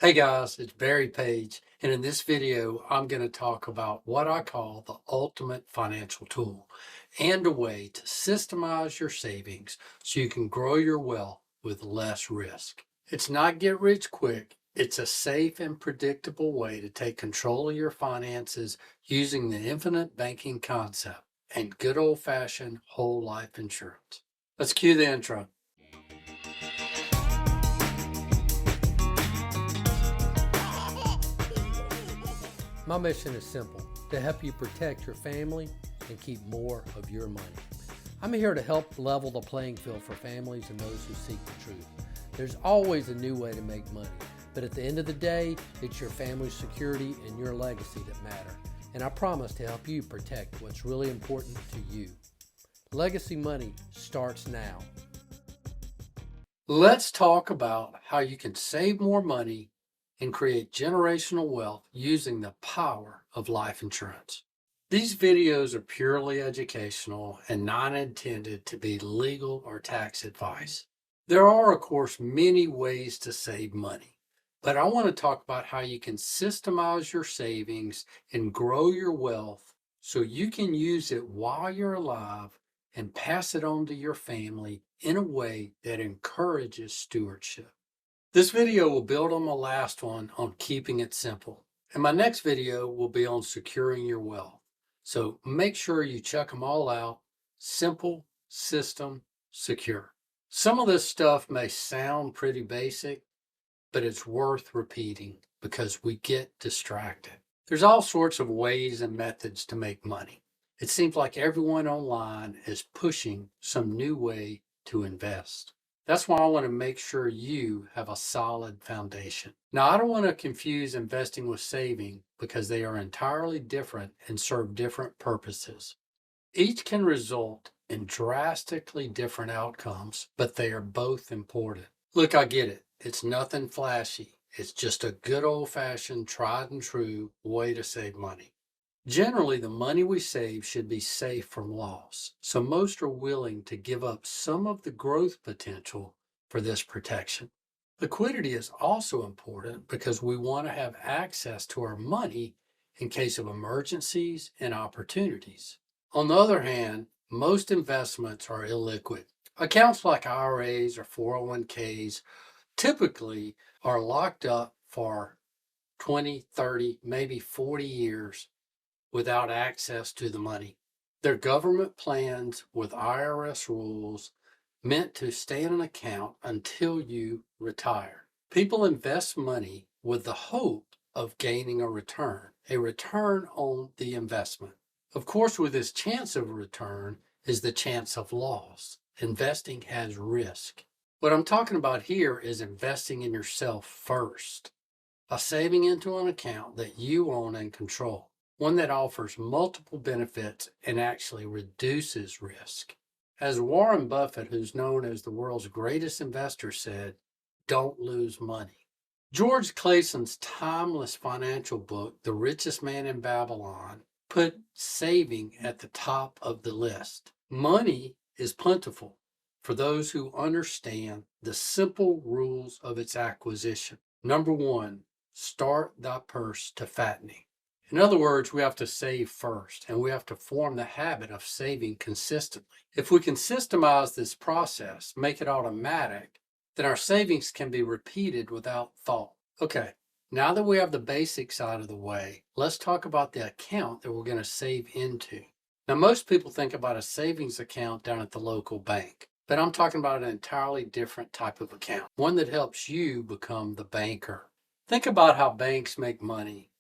Hey guys, it's Barry Page, and in this video, I'm going to talk about what I call the ultimate financial tool and a way to systemize your savings so you can grow your wealth with less risk. It's not get rich quick. It's a safe and predictable way to take control of your finances using the infinite banking concept and good old-fashioned whole life insurance. Let's cue the intro. My mission is simple, to help you protect your family and keep more of your money. I'm here to help level the playing field for families and those who seek the truth. There's always a new way to make money, but at the end of the day, it's your family's security and your legacy that matter. And I promise to help you protect what's really important to you. Legacy money starts now. Let's talk about how you can save more money and create generational wealth using the power of life insurance. These videos are purely educational and not intended to be legal or tax advice. There are, of course, many ways to save money, but I want to talk about how you can systemize your savings and grow your wealth so you can use it while you're alive and pass it on to your family in a way that encourages stewardship. This video will build on my last one on keeping it simple, and my next video will be on securing your wealth. So make sure you check them all out. Simple, system, secure. Some of this stuff may sound pretty basic, but it's worth repeating because we get distracted. There's all sorts of ways and methods to make money. It seems like everyone online is pushing some new way to invest. That's why I want to make sure you have a solid foundation. Now, I don't want to confuse investing with saving because they are entirely different and serve different purposes. Each can result in drastically different outcomes, but they are both important. Look, I get it. It's nothing flashy. It's just a good old-fashioned, tried and true way to save money. Generally, the money we save should be safe from loss, so most are willing to give up some of the growth potential for this protection. Liquidity is also important because we want to have access to our money in case of emergencies and opportunities. On the other hand, most investments are illiquid. Accounts like IRAs or 401ks typically are locked up for 20, 30, maybe 40 years without access to the money. They're government plans with IRS rules meant to stay in an account until you retire. People invest money with the hope of gaining a return on the investment. Of course, with this chance of return is the chance of loss. Investing has risk. What I'm talking about here is investing in yourself first by saving into an account that you own and control. One that offers multiple benefits and actually reduces risk. As Warren Buffett, who's known as the world's greatest investor, said, don't lose money. George Clayson's timeless financial book, The Richest Man in Babylon, put saving at the top of the list. Money is plentiful for those who understand the simple rules of its acquisition. Number one, start thy purse to fattening. In other words, we have to save first, and we have to form the habit of saving consistently. If we can systemize this process, make it automatic, then our savings can be repeated without thought. Okay, now that we have the basic side of the way, let's talk about the account that we're going to save into. Now, most people think about a savings account down at the local bank, but I'm talking about an entirely different type of account, one that helps you become the banker. Think about how banks make money.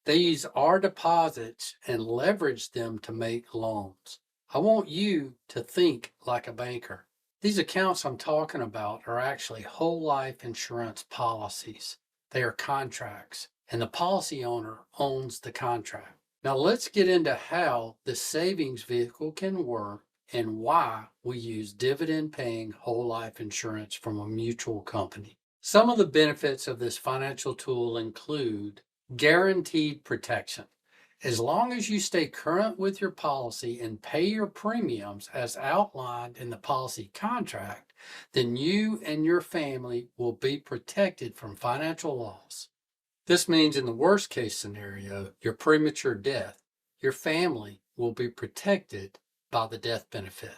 They use our deposits and leverage them to make loans. I want you to think like a banker. These accounts I'm talking about are actually whole life insurance policies. They are contracts, and the policy owner owns the contract. Now let's get into how the savings vehicle can work and why we use dividend-paying whole life insurance from a mutual company. Some of the benefits of this financial tool include guaranteed protection. As long as you stay current with your policy and pay your premiums as outlined in the policy contract, then you and your family will be protected from financial loss. This means in the worst case scenario, your premature death, your family will be protected by the death benefit.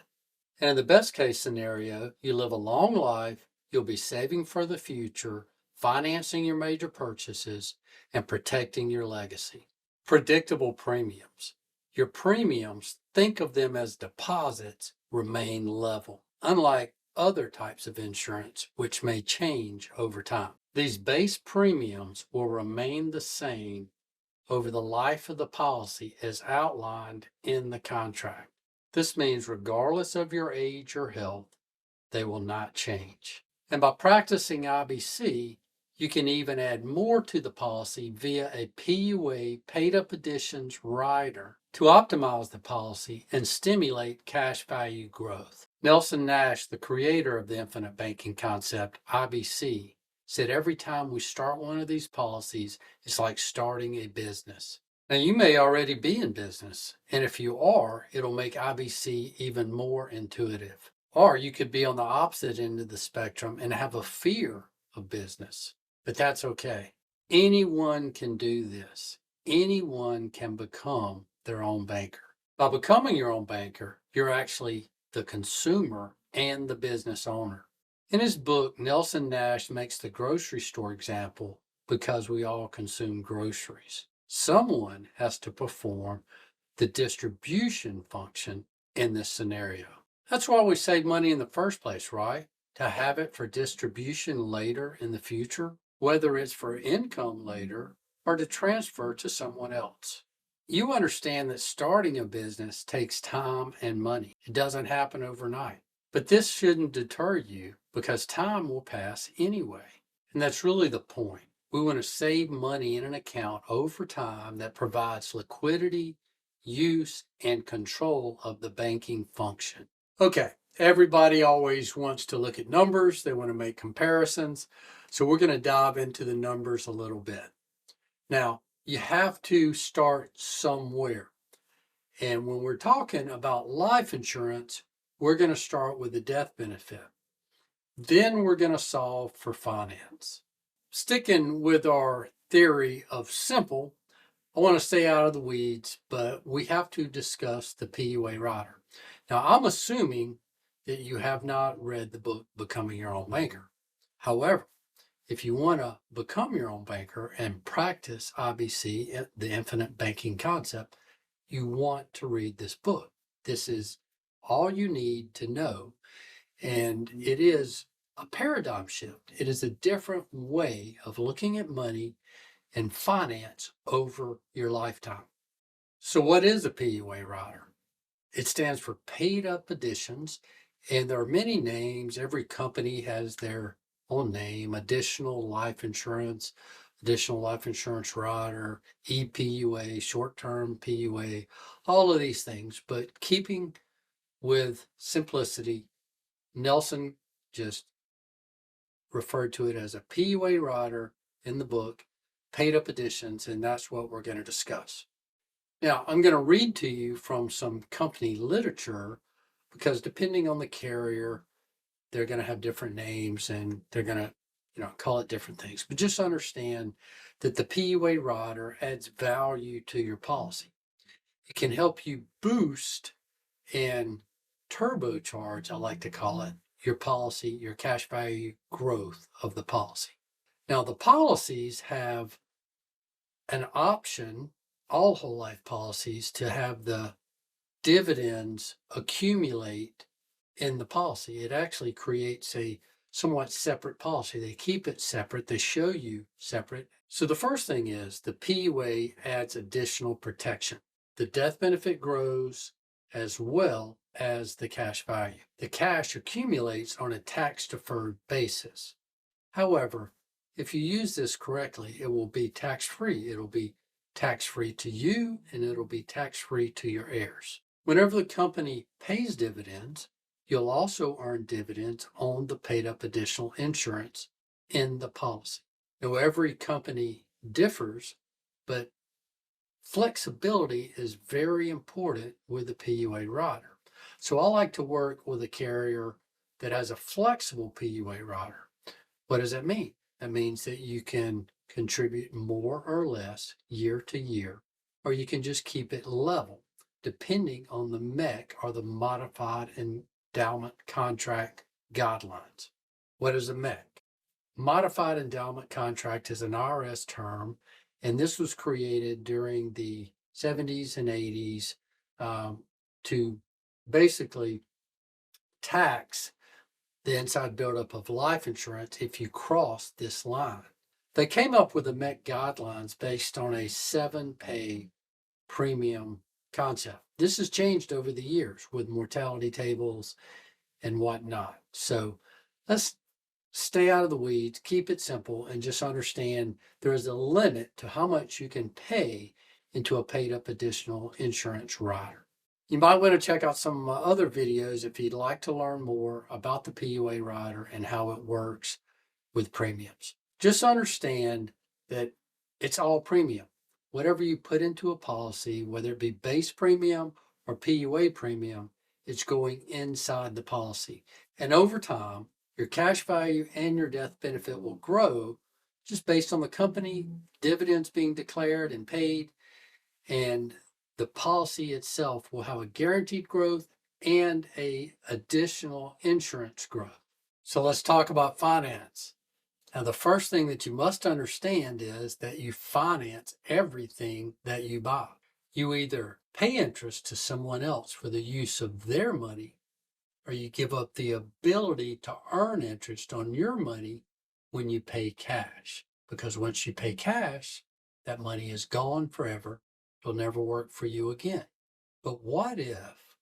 And in the best case scenario, you live a long life, you'll be saving for the future, financing your major purchases, and protecting your legacy. Predictable premiums. Your premiums, think of them as deposits, remain level, unlike other types of insurance, which may change over time. These base premiums will remain the same over the life of the policy as outlined in the contract. This means regardless of your age or health, they will not change. And by practicing IBC, you can even add more to the policy via a PUA paid up additions rider to optimize the policy and stimulate cash value growth. Nelson Nash, the creator of the infinite banking concept, IBC, said every time we start one of these policies, it's like starting a business. Now, you may already be in business, and if you are, it'll make IBC even more intuitive. Or you could be on the opposite end of the spectrum and have a fear of business, but that's okay. Anyone can do this. Anyone can become their own banker. By becoming your own banker, you're actually the consumer and the business owner. In his book, Nelson Nash makes the grocery store example because we all consume groceries. Someone has to perform the distribution function in this scenario. That's why we save money in the first place, right? To have it for distribution later in the future, whether it's for income later or to transfer to someone else. You understand that starting a business takes time and money. It doesn't happen overnight. But this shouldn't deter you because time will pass anyway. And that's really the point. We want to save money in an account over time that provides liquidity, use, and control of the banking function. Okay, everybody always wants to look at numbers. They want to make comparisons. So we're going to dive into the numbers a little bit. Now, you have to start somewhere. And when we're talking about life insurance, we're going to start with the death benefit. Then we're going to solve for finance. Sticking with our theory of simple, I want to stay out of the weeds, but we have to discuss the PUA rider. Now, I'm assuming that you have not read the book, Becoming Your Own Banker. However, if you want to become your own banker and practice IBC, the infinite banking concept, you want to read this book. This is all you need to know. And it is a paradigm shift. It is a different way of looking at money and finance over your lifetime. So what is a PUA rider? It stands for paid up additions, and there are many names. Every company has their own name: additional life insurance rider, EPUA, short-term PUA, all of these things. But keeping with simplicity, Nelson just referred to it as a PUA rider in the book, paid up additions, and that's what we're going to discuss. Now, I'm going to read to you from some company literature because depending on the carrier, they're going to have different names and they're going to call it different things. But just understand that the PUA rider adds value to your policy. It can help you boost and turbocharge, I like to call it, your policy, your cash value growth of the policy. Now, the policies have an option, all whole life policies, to have the dividends accumulate in the policy. It actually creates a somewhat separate policy. They keep it separate. They show you separate. So the first thing is the PUA adds additional protection. The death benefit grows as well as the cash value. The cash accumulates on a tax-deferred basis. However, if you use this correctly, it will be tax-free. It'll be tax-free to you, and it'll be tax-free to your heirs. Whenever the company pays dividends, you'll also earn dividends on the paid up additional insurance in the policy. Now, every company differs, but flexibility is very important with the PUA rider. So I like to work with a carrier that has a flexible PUA rider. What does that mean? That means that you can contribute more or less year to year, or you can just keep it level, depending on the MEC or the Modified Endowment Contract guidelines. What is a MEC? Modified Endowment Contract is an IRS term, and this was created during the 70s and 80s to basically tax the inside buildup of life insurance if you cross this line. They came up with the MEC guidelines based on a 7-pay premium concept. This has changed over the years with mortality tables and whatnot. So let's stay out of the weeds, keep it simple, and just understand there is a limit to how much you can pay into a paid up additional insurance rider. You might want to check out some of my other videos if you'd like to learn more about the PUA rider and how it works with premiums. Just understand that it's all premium. Whatever you put into a policy, whether it be base premium or PUA premium, it's going inside the policy. And over time, your cash value and your death benefit will grow just based on the company, dividends being declared and paid, and the policy itself will have a guaranteed growth and a additional insurance growth. So let's talk about finance. Now, the first thing that you must understand is that you finance everything that you buy. You either pay interest to someone else for the use of their money, or you give up the ability to earn interest on your money when you pay cash. Because once you pay cash, that money is gone forever. It'll never work for you again. But what if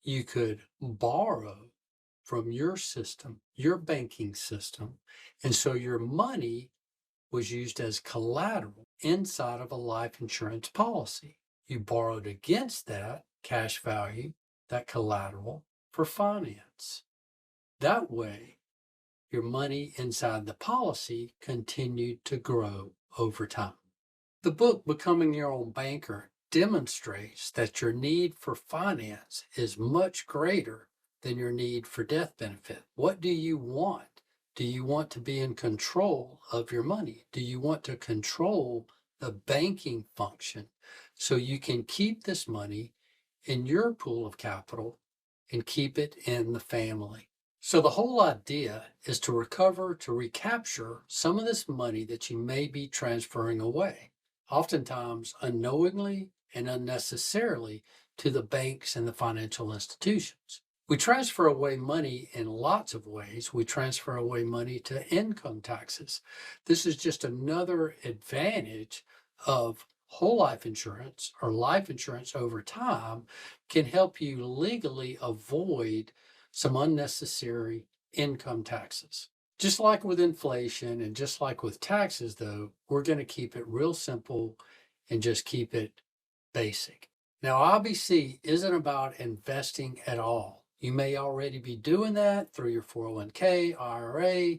you could borrow from your system, your banking system, and so your money was used as collateral inside of a life insurance policy? You borrowed against that cash value, that collateral, for finance. That way, your money inside the policy continued to grow over time. The book, Becoming Your Own Banker, demonstrates that your need for finance is much greater than your need for death benefit. What do you want? Do you want to be in control of your money? Do you want to control the banking function so you can keep this money in your pool of capital and keep it in the family? So the whole idea is to recover, to recapture some of this money that you may be transferring away, oftentimes unknowingly and unnecessarily, to the banks and the financial institutions. We transfer away money in lots of ways. We transfer away money to income taxes. This is just another advantage of whole life insurance, or life insurance over time can help you legally avoid some unnecessary income taxes. Just like with inflation and just like with taxes, though, we're going to keep it real simple and just keep it basic. Now, IBC isn't about investing at all. You may already be doing that through your 401k, IRA,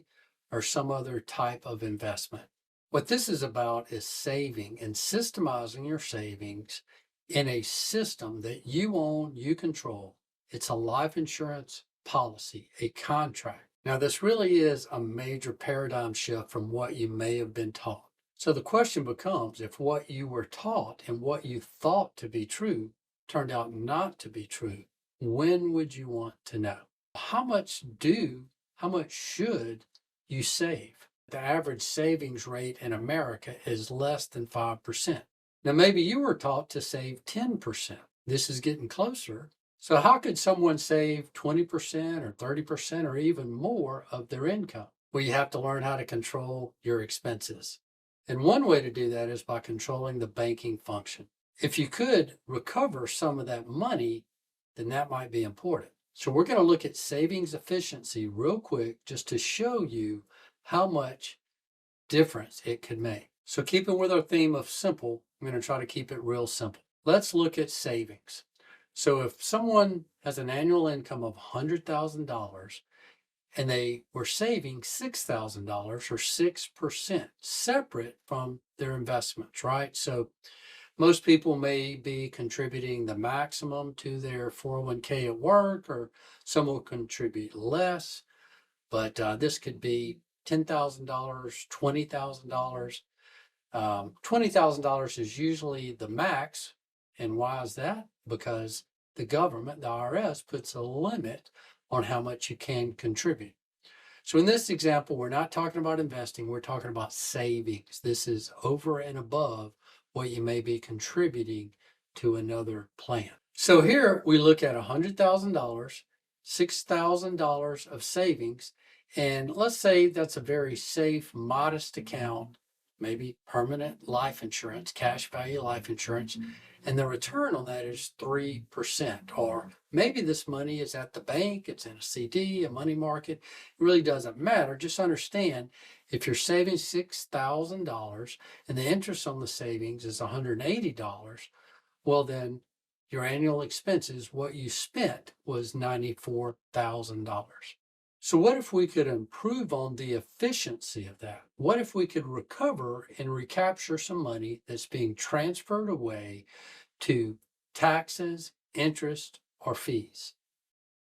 or some other type of investment. What this is about is saving and systemizing your savings in a system that you own, you control. It's a life insurance policy, a contract. Now, this really is a major paradigm shift from what you may have been taught. So the question becomes, if what you were taught and what you thought to be true turned out not to be true, when would you want to know? How much should you save? The average savings rate in America is less than 5%. Now, maybe you were taught to save 10%. This is getting closer. So how could someone save 20% or 30% or even more of their income? Well, you have to learn how to control your expenses. And one way to do that is by controlling the banking function. If you could recover some of that money, then that might be important. So we're going to look at savings efficiency real quick just to show you how much difference it could make. So keeping with our theme of simple, I'm going to try to keep it real simple. Let's look at savings. So if someone has an annual income of $100,000 and they were saving $6,000 or 6% separate from their investments, right? So most people may be contributing the maximum to their 401k at work, or some will contribute less, but this could be $10,000, $20,000. $20,000 is usually the max. And why is that? Because the government, the IRS, puts a limit on how much you can contribute. So in this example, we're not talking about investing, we're talking about savings. This is over and above what you may be contributing to another plan. So here we look at $100,000, $6,000 of savings, and let's say that's a very safe, modest account, maybe permanent life insurance, cash value life insurance, and the return on that is 3%. Or maybe this money is at the bank, it's in a CD, a money market. It really doesn't matter. Just understand, if you're saving $6,000 and the interest on the savings is $180, well then your annual expenses, what you spent was $94,000. So what if we could improve on the efficiency of that? What if we could recover and recapture some money that's being transferred away to taxes, interest, or fees?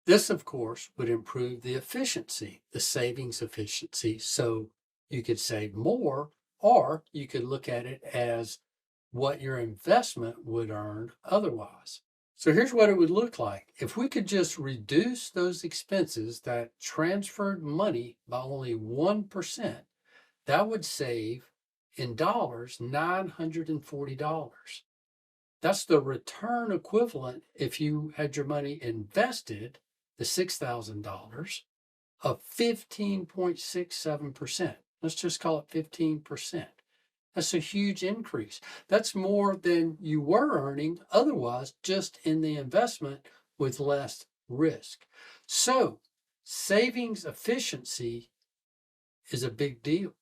This, of course, would improve the efficiency, the savings efficiency, so you could save more, or you could look at it as what your investment would earn otherwise. So here's what it would look like. If we could just reduce those expenses that transferred money by only 1%, that would save in dollars $940. That's the return equivalent if you had your money invested, the $6,000, of 15.67%. Let's just call it 15%. That's a huge increase. That's more than you were earning otherwise just in the investment with less risk. So savings efficiency is a big deal.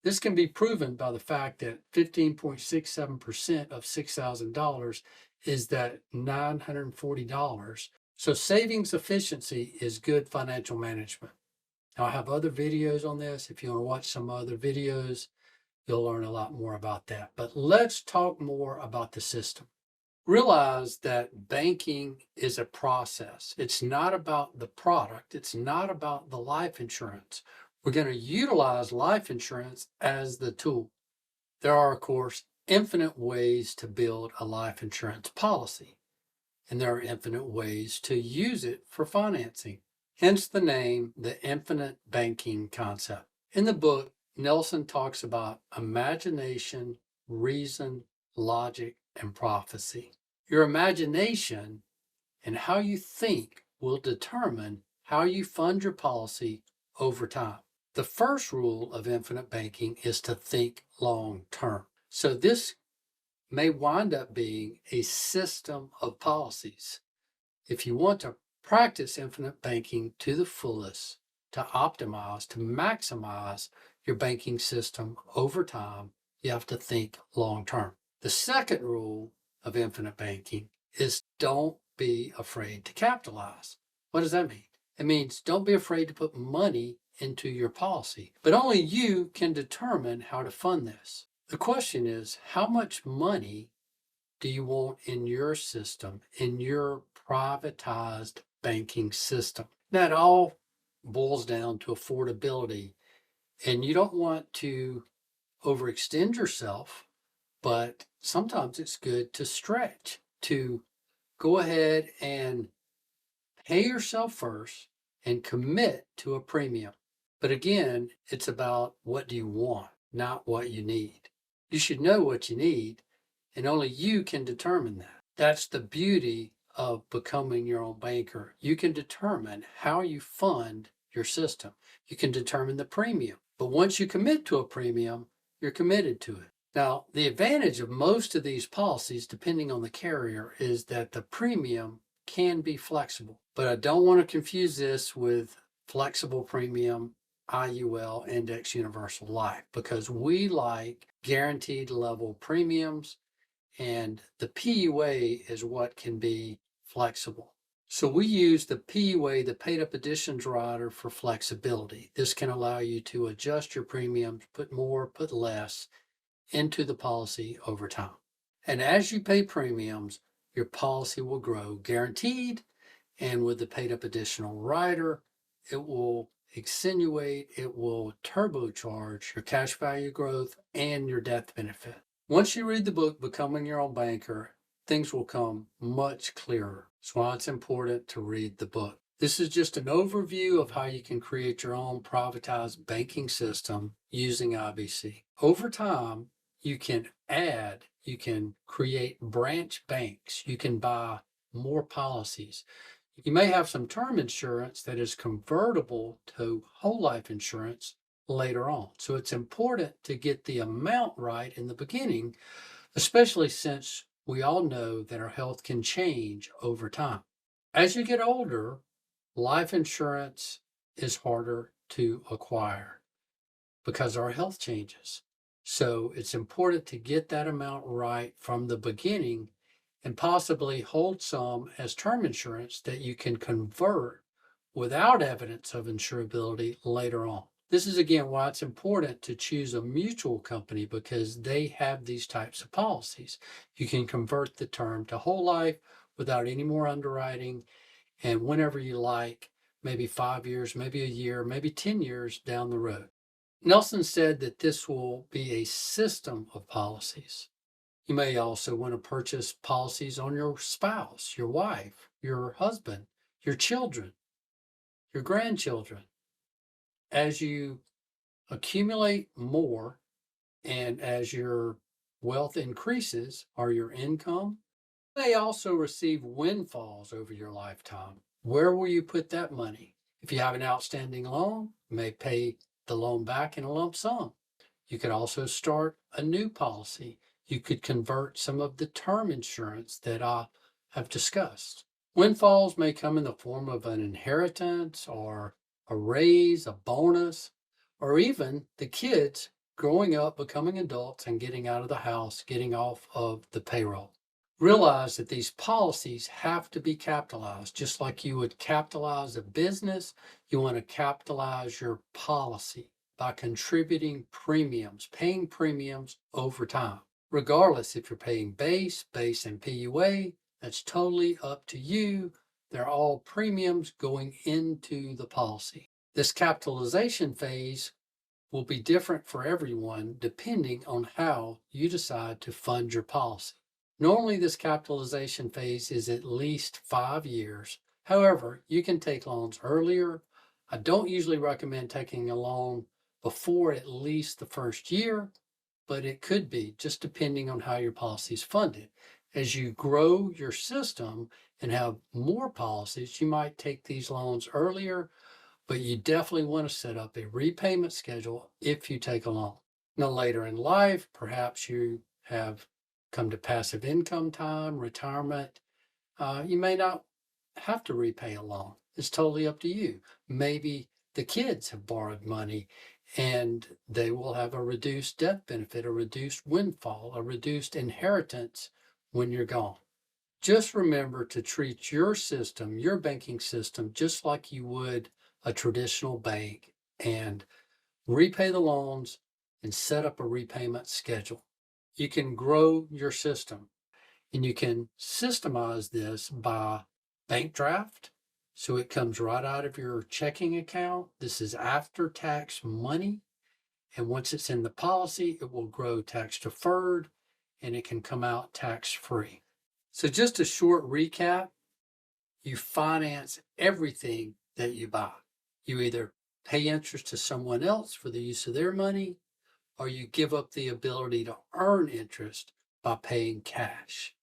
This can be proven by the fact that 15.67% of $6,000 is that $940. So savings efficiency is good financial management. Now, I have other videos on this. If you want to watch some other videos, you'll learn a lot more about that. But let's talk more about the system. Realize that banking is a process. It's not about the product. It's not about the life insurance. We're going to utilize life insurance as the tool. There are, of course, infinite ways to build a life insurance policy, and there are infinite ways to use it for financing. Hence the name, the infinite banking concept. In the book, Nelson talks about imagination, reason, logic, and prophecy. Your imagination and how you think will determine how you fund your policy over time. The first rule of infinite banking is to think long term. So this may wind up being a system of policies. If you want to practice infinite banking to the fullest, to optimize, to maximize your banking system over time, you have to think long term. The second rule of infinite banking is don't be afraid to capitalize. What does that mean? It means don't be afraid to put money into your policy, but only you can determine how to fund this. The question is, how much money do you want in your system, in your privatized banking system? That all boils down to affordability. And you don't want to overextend yourself, but sometimes it's good to stretch, to go ahead and pay yourself first and commit to a premium. But again, it's about what do you want, not what you need. You should know what you need, and only you can determine that. That's the beauty of becoming your own banker. You can determine how you fund your system. You can determine the premium. But once you commit to a premium, you're committed to it. Now, the advantage of most of these policies, depending on the carrier, is that the premium can be flexible. But I don't want to confuse this with flexible premium, IUL, Index Universal Life, because we like guaranteed level premiums, and the PUA is what can be flexible. So we use the PUA, the Paid Up Additions Rider, for flexibility. This can allow you to adjust your premiums, put more, put less into the policy over time. And as you pay premiums, your policy will grow guaranteed. And with the Paid Up Additional Rider, it will accentuate, it will turbocharge your cash value growth and your death benefit. Once you read the book, Becoming Your Own Banker, things will come much clearer. That's why it's important to read the book. This is just an overview of how you can create your own privatized banking system using IBC. Over time, you can create branch banks. You can buy more policies. You may have some term insurance that is convertible to whole life insurance later on. So it's important to get the amount right in the beginning, especially since we all know that our health can change over time. As you get older, life insurance is harder to acquire because our health changes. So it's important to get that amount right from the beginning and possibly hold some as term insurance that you can convert without evidence of insurability later on. This is again why it's important to choose a mutual company, because they have these types of policies. You can convert the term to whole life without any more underwriting, and whenever you like, maybe 5 years, maybe a year, maybe 10 years down the road. Nelson said that this will be a system of policies. You may also want to purchase policies on your spouse, your wife, your husband, your children, your grandchildren. As you accumulate more and as your wealth increases or your income, you may also receive windfalls over your lifetime. Where will you put that money? If you have an outstanding loan, you may pay the loan back in a lump sum. You could also start a new policy. You could convert some of the term insurance that I have discussed. Windfalls may come in the form of an inheritance or a raise, a bonus, or even the kids growing up, becoming adults, and getting out of the house, getting off of the payroll. Realize that these policies have to be capitalized. Just like you would capitalize a business, you want to capitalize your policy by contributing premiums, paying premiums over time. Regardless if you're paying base and PUA, that's totally up to you. They're all premiums going into the policy. This capitalization phase will be different for everyone depending on how you decide to fund your policy. Normally, this capitalization phase is at least 5 years. However, you can take loans earlier. I don't usually recommend taking a loan before at least the first year, but it could be, just depending on how your policy is funded. As you grow your system and have more policies, you might take these loans earlier, but you definitely want to set up a repayment schedule if you take a loan. Now, later in life, perhaps you have come to passive income time, retirement. You may not have to repay a loan. It's totally up to you. Maybe the kids have borrowed money and they will have a reduced death benefit, a reduced windfall, a reduced inheritance when you're gone. Just remember to treat your system, your banking system, just like you would a traditional bank, and repay the loans and set up a repayment schedule. You can grow your system, and you can systemize this by bank draft. So it comes right out of your checking account. This is after tax money. And once it's in the policy, it will grow tax deferred and it can come out tax free. So just a short recap, you finance everything that you buy. You either pay interest to someone else for the use of their money, or you give up the ability to earn interest by paying cash.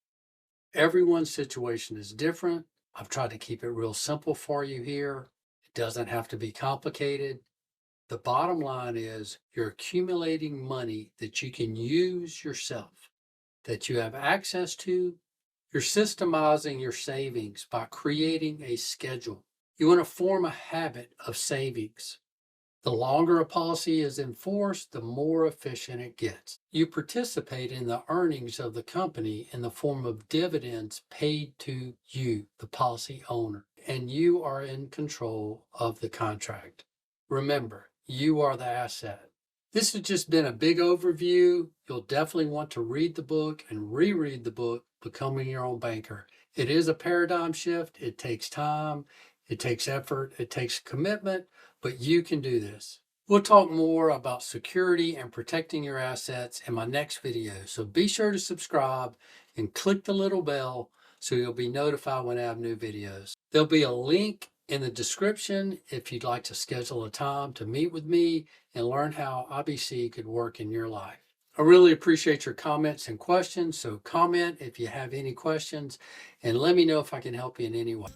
Everyone's situation is different. I've tried to keep it real simple for you here. It doesn't have to be complicated. The bottom line is you're accumulating money that you can use yourself, that you have access to. You're systemizing your savings by creating a schedule. You want to form a habit of savings. The longer a policy is in force, the more efficient it gets. You participate in the earnings of the company in the form of dividends paid to you, the policy owner, and you are in control of the contract. Remember, you are the asset. This has just been a big overview. You'll definitely want to read the book and reread the book, Becoming Your Own Banker. It is a paradigm shift. It takes time. It takes effort. It takes commitment. but you can do this. We'll talk more about security and protecting your assets in my next video, so be sure to subscribe and click the little bell so you'll be notified when I have new videos. There'll be a link in the description if you'd like to schedule a time to meet with me and learn how IBC could work in your life. I really appreciate your comments and questions, so comment if you have any questions and let me know if I can help you in any way.